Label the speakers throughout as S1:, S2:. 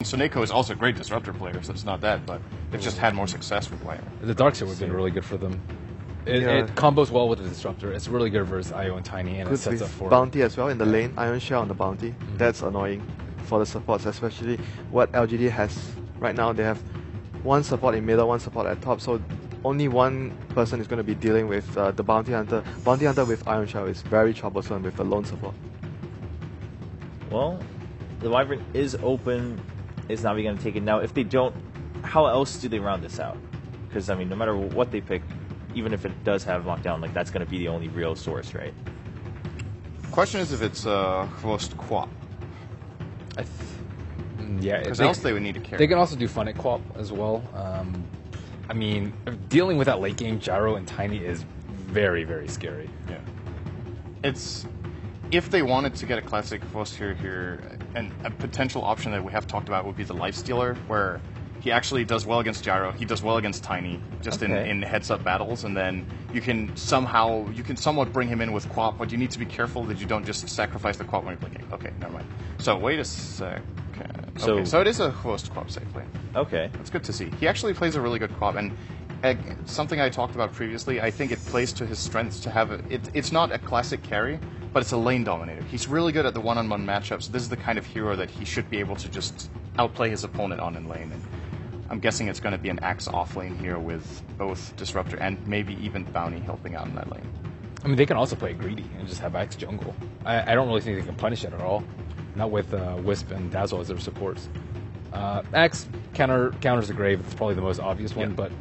S1: Soneko is also a great disruptor player, so it's not that, but they've just had more success with Wire.
S2: The Dark Ship would have been really good for them. It combos well with the disruptor. It's really good versus IO and Tiny, and it sets up for
S3: Bounty as well in the lane. Iron Shell on the Bounty. That's annoying for the supports, especially what LGD has right now. They have one support in middle, one support at top, so only one person is going to be dealing with the Bounty Hunter. Bounty Hunter with Iron Shell is very troublesome with the lone support.
S4: Well, the Wyvern is open. Is Navi going to take it? Now, if they don't, how else do they round this out? Because, I mean, no matter what they pick, even if it does have lockdown, like, that's going to be the only real source, right?
S1: Question is if it's Host Quap.
S2: Yeah,
S1: because else they would need to carry.
S2: They can also do Fun at Quap as well. I mean, dealing with that late game Gyro and Tiny is very, very scary.
S1: Yeah. It's... If they wanted to get a classic Host here, and a potential option that we have talked about would be the Lifestealer, where he actually does well against Gyro, he does well against Tiny, just in heads-up battles, and then you can somewhat bring him in with Quap, but you need to be careful that you don't just sacrifice the Quap when you're blinking. Okay, never mind. So, wait a sec. Okay, so it is a Host Quap safe play.
S4: Okay.
S1: That's good to see. He actually plays a really good Quap, and something I talked about previously, I think it plays to his strengths to have it's not a classic carry, but it's a lane dominator. He's really good at the one-on-one matchups. This is the kind of hero that he should be able to just outplay his opponent on in lane. And I'm guessing it's going to be an Axe off lane here with both Disruptor and maybe even Bounty helping out in that lane.
S2: I mean, they can also play greedy and just have Axe jungle. I don't really think they can punish it at all. Not with Wisp and Dazzle as their supports. Axe counters the Grave. It's probably the most obvious one, but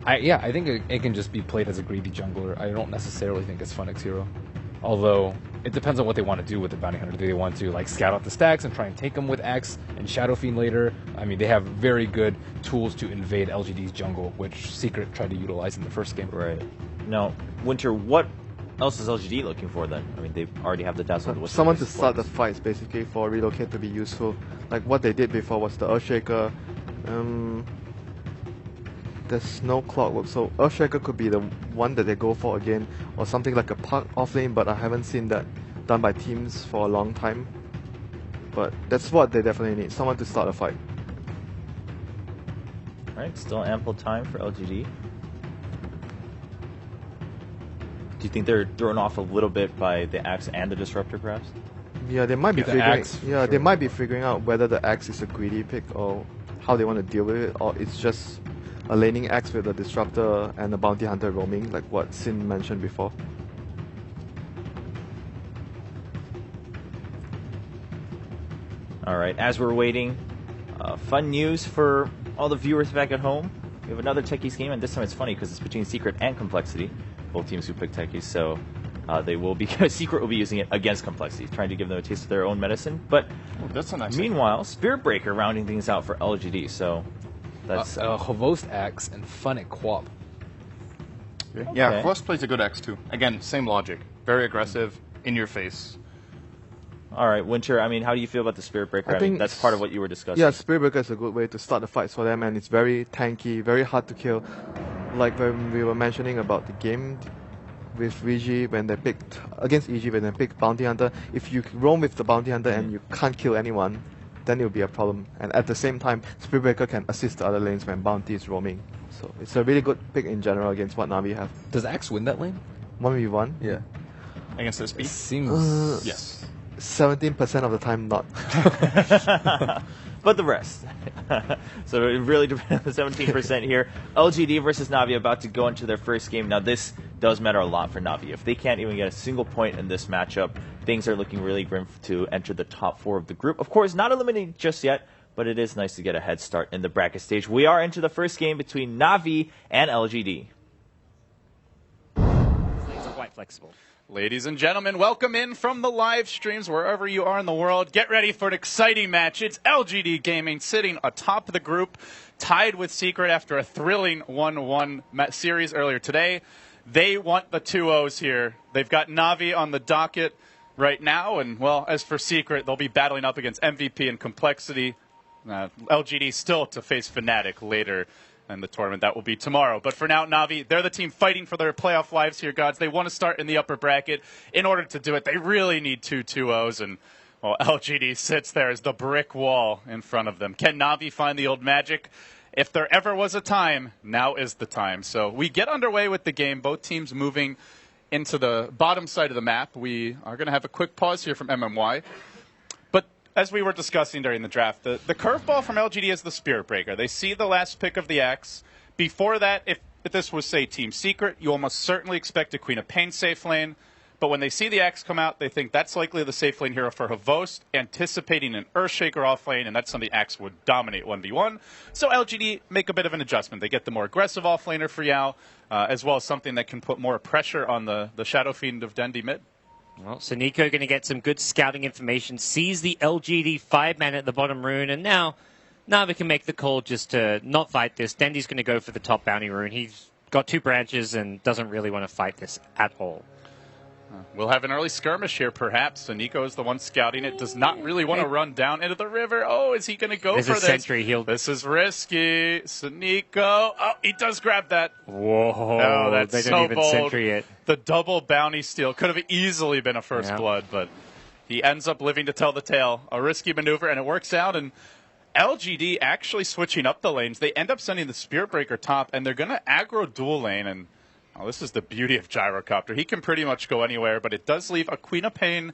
S2: I think it can just be played as a greedy jungler. I don't necessarily think it's Funix hero. Although, it depends on what they want to do with the Bounty Hunter. Do they want to like scout out the stacks and try and take them with Axe and Shadow Fiend later? I mean, they have very good tools to invade LGD's jungle, which Secret tried to utilize in the first game.
S4: Right. Now, Winter, what else is LGD looking for then? I mean, they already have the Dazzle.
S3: Someone to start the fights, basically, for Relocate to be useful. Like what they did before was the Earthshaker. There's no Clockwork, so Earthshaker could be the one that they go for again, or something like a Puck offlane, but I haven't seen that done by teams for a long time. But that's what they definitely need, someone to start a fight.
S4: Alright, still ample time for LGD. Do you think they're thrown off a little bit by the Axe and the Disruptor, perhaps?
S3: Yeah, they might be they might be figuring out whether the Axe is a greedy pick or how they want to deal with it, or it's just a laning Axe with a Disruptor and a Bounty Hunter roaming, like what Sin mentioned before.
S4: Alright, as we're waiting, fun news for all the viewers back at home. We have another Techies game, and this time it's funny because it's between Secret and Complexity, both teams who pick Techies, so they will be Secret will be using it against Complexity, trying to give them a taste of their own medicine. But
S1: that's a nice
S4: meanwhile, Spirit Breaker rounding things out for LGD, so that's
S2: Hovost Axe and Fun at Quap.
S1: Yeah, Hovost plays a good Axe too. Again, same logic. Very aggressive, in your face.
S4: Alright, Winter, I mean, how do you feel about the Spirit Breaker? I mean, that's part of what you were discussing.
S3: Yeah, Spirit Breaker is a good way to start the fights for them, and it's very tanky, very hard to kill. Like when we were mentioning about the game with VG when they picked against EG when they picked Bounty Hunter, if you roam with the Bounty Hunter and you can't kill anyone, then it will be a problem. And at the same time, Spirit Breaker can assist the other lanes when Bounty is roaming. So it's a really good pick in general against what Navi have.
S2: Does Axe win that lane?
S3: 1v1?
S2: Yeah.
S1: Against SP?
S2: It seems...
S1: yes.
S3: 17% of the time not.
S4: But the rest. So it really depends on the 17% here. LGD versus Navi about to go into their first game. Now this does matter a lot for Navi. If they can't even get a single point in this matchup, things are looking really grim to enter the top 4 of the group. Of course, not eliminated just yet, but it is nice to get a head start in the bracket stage. We are into the first game between Navi and LGD.
S5: Lanes are quite flexible. Ladies and gentlemen, welcome in from the live streams wherever you are in the world. Get ready for an exciting match. It's LGD Gaming sitting atop the group, tied with Secret after a thrilling 1-1 series earlier today. They want the 2-0s here. They've got Navi on the docket right now, and, well, as for Secret, they'll be battling up against MVP and Complexity. LGD still to face Fnatic later in the tournament. That will be tomorrow. But for now, Navi, they're the team fighting for their playoff lives here, gods. They want to start in the upper bracket. In order to do it, they really need 2 2-0s. And, Well, LGD sits there as the brick wall in front of them. Can Na'Vi find the old magic? If there ever was a time, now is the time. So we get underway with the game, both teams moving into the bottom side of the map. We are going to have a quick pause here from MMY. But as we were discussing during the draft, the curveball from LGD is the Spirit Breaker. They see the last pick of the Axe. Before that, if this was, say, Team Secret, you almost certainly expect a Queen of Pain safe lane. But when they see the Axe come out, they think that's likely the safe lane hero for Havost, anticipating an Earthshaker off lane, and that's something Axe would dominate 1v1. So LGD make a bit of an adjustment. They get the more aggressive off laner for Yao, as well as something that can put more pressure on the Shadow Fiend of Dendi mid.
S6: Well, so Nico going to get some good scouting information, sees the LGD 5-man at the bottom rune, and now Na'Vi can make the call just to not fight this. Dendi's going to go for the top bounty rune. He's got 2 branches and doesn't really want to fight this at all.
S5: We'll have an early skirmish here, perhaps. So Nico is the one scouting it. Does not really want to run down into the river. Oh, is he going to go for this?
S6: Sentry healed.
S5: This is risky. So Nico. Oh, he does grab that.
S6: Whoa.
S5: Oh, that's
S6: they
S5: so
S6: don't even
S5: bold.
S6: sentry it.
S5: The double bounty steal could have easily been a first blood, but he ends up living to tell the tale. A risky maneuver, and it works out. And LGD actually switching up the lanes. They end up sending the Spirit Breaker top, and they're going to aggro dual lane. And this is the beauty of Gyrocopter. He can pretty much go anywhere, but it does leave a Queen of Pain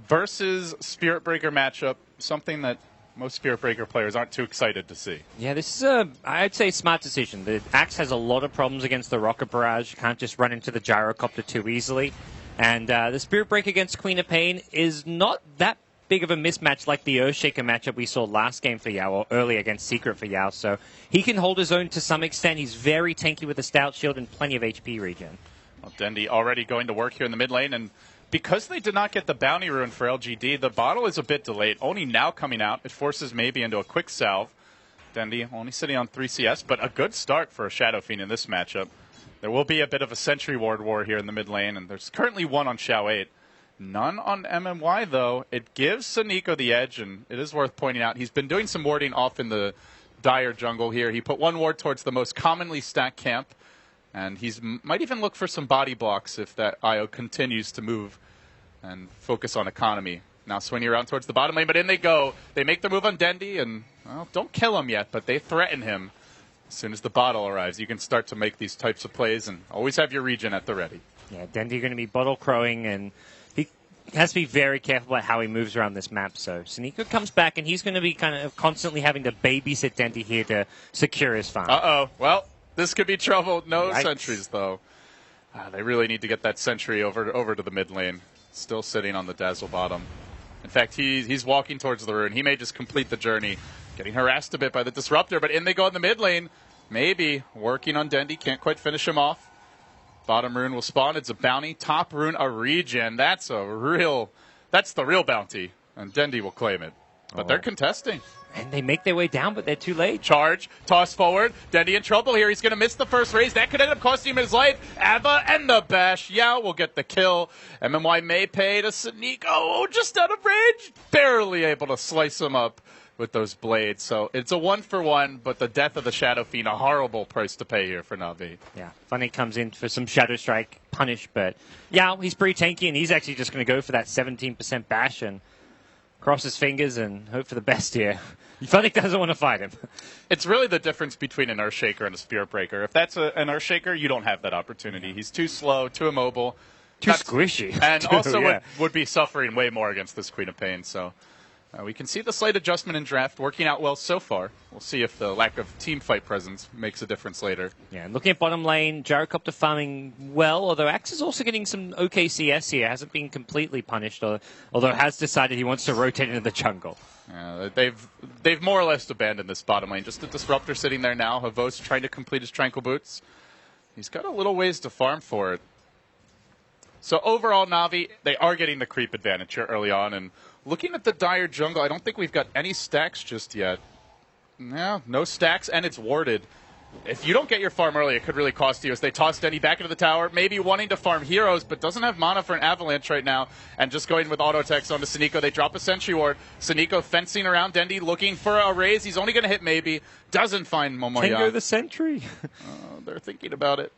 S5: versus Spirit Breaker matchup, something that most Spirit Breaker players aren't too excited to see.
S6: Yeah, this is I'd say, smart decision. The Axe has a lot of problems against the Rocket Barrage. You can't just run into the Gyrocopter too easily. And the Spirit Breaker against Queen of Pain is not that big of a mismatch like the Earthshaker matchup we saw last game for Yao, or early against Secret for Yao. So he can hold his own to some extent. He's very tanky with a Stout Shield and plenty of HP regen.
S5: Well, Dendi already going to work here in the mid lane, and because they did not get the bounty rune for LGD, the bottle is a bit delayed. Only now coming out. It forces maybe into a quick salve. Dendi only sitting on 3 CS, but a good start for a Shadow Fiend in this matchup. There will be a bit of a Sentry Ward war here in the mid lane, and there's currently 1 on Xiao 8. None on MMY, though. It gives Saniko the edge, and it is worth pointing out he's been doing some warding off in the Dire jungle here. He put 1 ward towards the most commonly stacked camp, and he might even look for some body blocks if that IO continues to move and focus on economy. Now swinging around towards the bottom lane, but in they go. They make the move on Dendi, and well, don't kill him yet, but they threaten him. As soon as the bottle arrives, you can start to make these types of plays and always have your regen at the ready.
S6: Yeah, Dendi going to be bottle crowing, and he has to be very careful about how he moves around this map. So Saniko comes back, and he's going to be kind of constantly having to babysit Dendi here to secure his farm.
S5: Uh-oh. Well, this could be trouble. No
S6: Yikes.
S5: sentries, though. They really need to get that sentry over to the mid lane. Still sitting on the Dazzle bottom. In fact, he's walking towards the rune. He may just complete the journey. Getting harassed a bit by the Disruptor, but in they go in the mid lane. Maybe working on Dendi. Can't quite finish him off. Bottom rune will spawn. It's a bounty. Top rune, a regen. That's the real bounty. And Dendi will claim it. But they're contesting.
S6: And they make their way down, but they're too late.
S5: Charge, toss forward. Dendi in trouble here. He's going to miss the first raise. That could end up costing him his life. Ava and the bash. Yao will get the kill. MMY may pay to Saniko. Oh, just out of range. Barely able to slice him up with those blades. So it's a 1-for-1, but the death of the Shadow Fiend, a horrible price to pay here for Na'Vi.
S6: Yeah, Funny comes in for some Shadow Strike punish, but yeah, he's pretty tanky, and he's actually just going to go for that 17% bash and cross his fingers and hope for the best here. Funny doesn't want to fight him.
S5: It's really the difference between an Earthshaker and a Spirit Breaker. If that's an Earthshaker, you don't have that opportunity. He's too slow, too immobile.
S6: Too squishy.
S5: And
S6: too,
S5: also would be suffering way more against this Queen of Pain. So we can see the slight adjustment in draft working out well so far. We'll see if the lack of team fight presence makes a difference later.
S6: Yeah, and looking at bottom lane, Gyrocopter farming well, although Axe is also getting some okay CS here. Hasn't been completely punished, although has decided he wants to rotate into the jungle.
S5: They've more or less abandoned this bottom lane. Just a Disruptor sitting there now. Havos trying to complete his Tranquil Boots. He's got a little ways to farm for it. So overall, Na'Vi, they are getting the creep advantage here early on. And looking at the Dire jungle, I don't think we've got any stacks just yet. No stacks, and it's warded. If you don't get your farm early, it could really cost you as they toss Dendi back into the tower, maybe wanting to farm heroes, but doesn't have mana for an Avalanche right now, and just going with auto attacks onto Saniko. They drop a Sentry Ward. Saniko fencing around Dendi, looking for a raise. He's only going to hit maybe. Doesn't find Momoya.
S6: Tango the Sentry.
S5: They're thinking about it.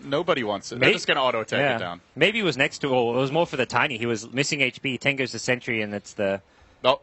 S5: Nobody wants it. They're just going to auto-attack it down.
S6: Maybe he was next to, or it was more for the Tiny. He was missing HP. 10 goes to Sentry, and it's the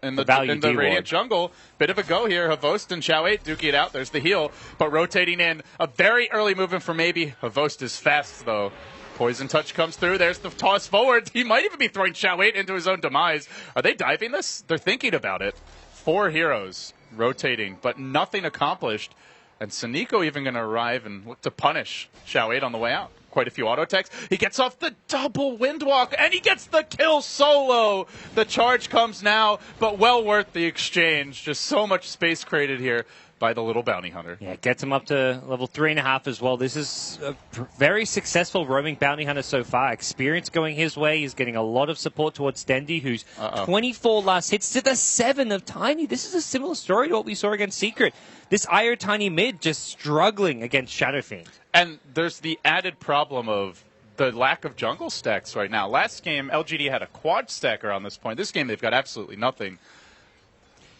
S5: in
S6: the value
S5: in the
S6: D-ward.
S5: Radiant jungle, bit of a go here. Havost and Xiao 8 duke it out. There's the heal, but rotating in. A very early movement for maybe. Havost is fast, though. Poison Touch comes through. There's the toss forward. He might even be throwing Xiao 8 into his own demise. Are they diving this? They're thinking about it. 4 heroes rotating, but nothing accomplished. And Saniko even going to arrive and look to punish Xiao 8 on the way out. Quite a few auto attacks. He gets off the double windwalk, and he gets the kill solo. The charge comes now, but well worth the exchange. Just so much space created here by the little bounty hunter.
S6: Yeah, gets him up to level 3.5 as well. This is a very successful roaming bounty hunter so far. Experience going his way. He's getting a lot of support towards Dendi, who's 24 last hits to the 7 of Tiny. This is a similar story to what we saw against Secret. This IO Tiny mid just struggling against Shadow Fiend.
S5: And there's the added problem of the lack of jungle stacks right now. Last game, LGD had a quad stacker on this point. This game, they've got absolutely nothing.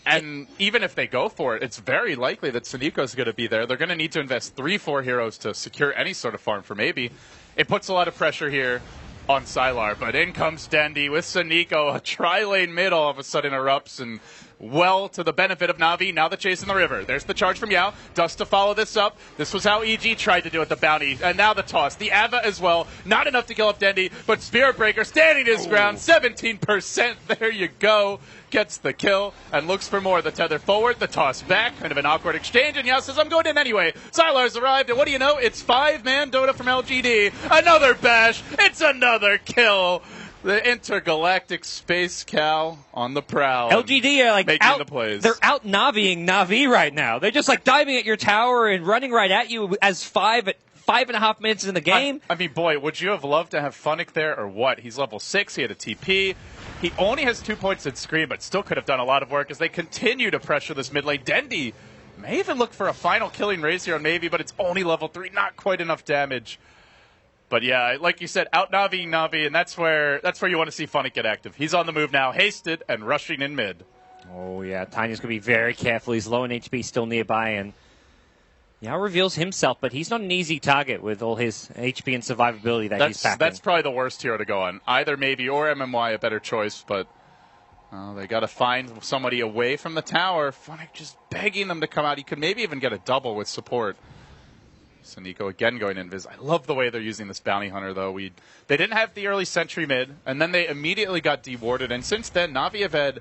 S5: And even if they go for it, it's very likely that Saniko's going to be there. They're going to need to invest 3-4 heroes to secure any sort of farm for maybe. It puts a lot of pressure here on Sylar, but in comes Dendi with Saniko. A tri-lane mid all of a sudden erupts, and well to the benefit of Na'Vi. Now the chase in the river. There's the charge from Yao. Dust to follow this up. This was how EG tried to do it, the bounty. And now the toss. The Ava as well. Not enough to kill up Dendi, but Spirit Breaker standing his ground. 17%. There you go. Gets the kill and looks for more. The tether forward, the toss back. Kind of an awkward exchange, and Yao says, I'm going in anyway. Sylar's arrived, and what do you know? It's 5-man Dota from LGD. Another bash. It's another kill. The intergalactic space cow on the prowl.
S6: LGD are like
S5: making the plays.
S6: They're out Naviing Na'Vi right now. They're just like diving at your tower and running right at you as 5.5 minutes in the game.
S5: I mean, boy, would you have loved to have Funnick there or what? He's level 6. He had a TP. He only has 2 points at Scream, but still could have done a lot of work as they continue to pressure this mid lane. Dendi may even look for a final killing raise here on Navy, but it's only level 3. Not quite enough damage. But yeah, like you said, out Na'Vi, and that's where you want to see Funnick get active. He's on the move now, hasted and rushing in mid.
S6: Oh yeah, Tiny's going to be very careful. He's low in HP, still nearby, and Yao reveals himself, but he's not an easy target with all his HP and survivability that he's packing.
S5: That's probably the worst hero to go on. Either maybe or MMY a better choice, but they got to find somebody away from the tower. Funnick just begging them to come out. He could maybe even get a double with support. Saniko again going invis. I love the way they're using this bounty hunter, though. They didn't have the early sentry mid, and then they immediately got dewarded. And since then, Na'Vi have had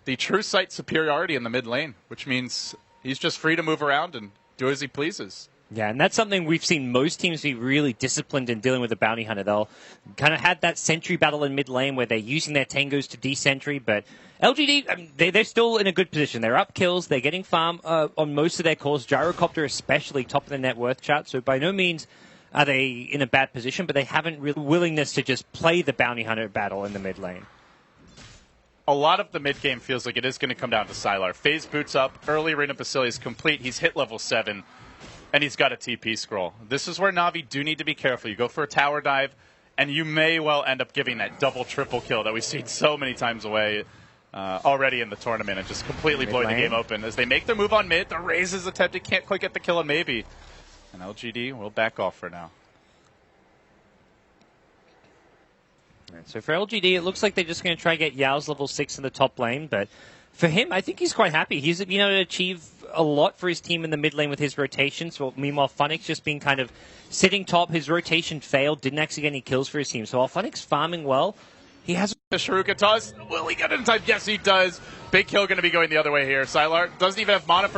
S5: the true sight superiority in the mid lane, which means he's just free to move around and do as he pleases.
S6: Yeah, and that's something we've seen most teams be really disciplined in dealing with the bounty hunter. They'll kind of had that sentry battle in mid lane where they're using their tangos to de-sentry, but LGD, I mean, they're still in a good position. They're up kills, they're getting farm on most of their cores, Gyrocopter especially top of the net worth chart, so by no means are they in a bad position, but they haven't really willingness to just play the bounty hunter battle in the mid lane.
S5: A lot of the mid game feels like it is going to come down to Sylar. Phase boots up, early Arena Facility is complete, he's hit level 7. And he's got a TP scroll. This is where Na'Vi do need to be careful. You go for a tower dive, and you may well end up giving that double, triple kill that we've seen so many times away already in the tournament and just completely blowing the game open. As they make their move on mid, the raise is attempted, can't quite get the kill on maybe. And LGD will back off for now.
S6: So for LGD, it looks like they're just going to try and get Yao's level 6 in the top lane, but for him, I think he's quite happy. He's been able to achieve a lot for his team in the mid lane with his rotations. Well, meanwhile, Funnick's just been kind of sitting top. His rotation failed, didn't actually get any kills for his team. So while Funnick's farming well, he has
S5: the Sharuka toss. Will he get it in time? Yes, he does. Big kill going to be going the other way here. Sylar doesn't even have mana for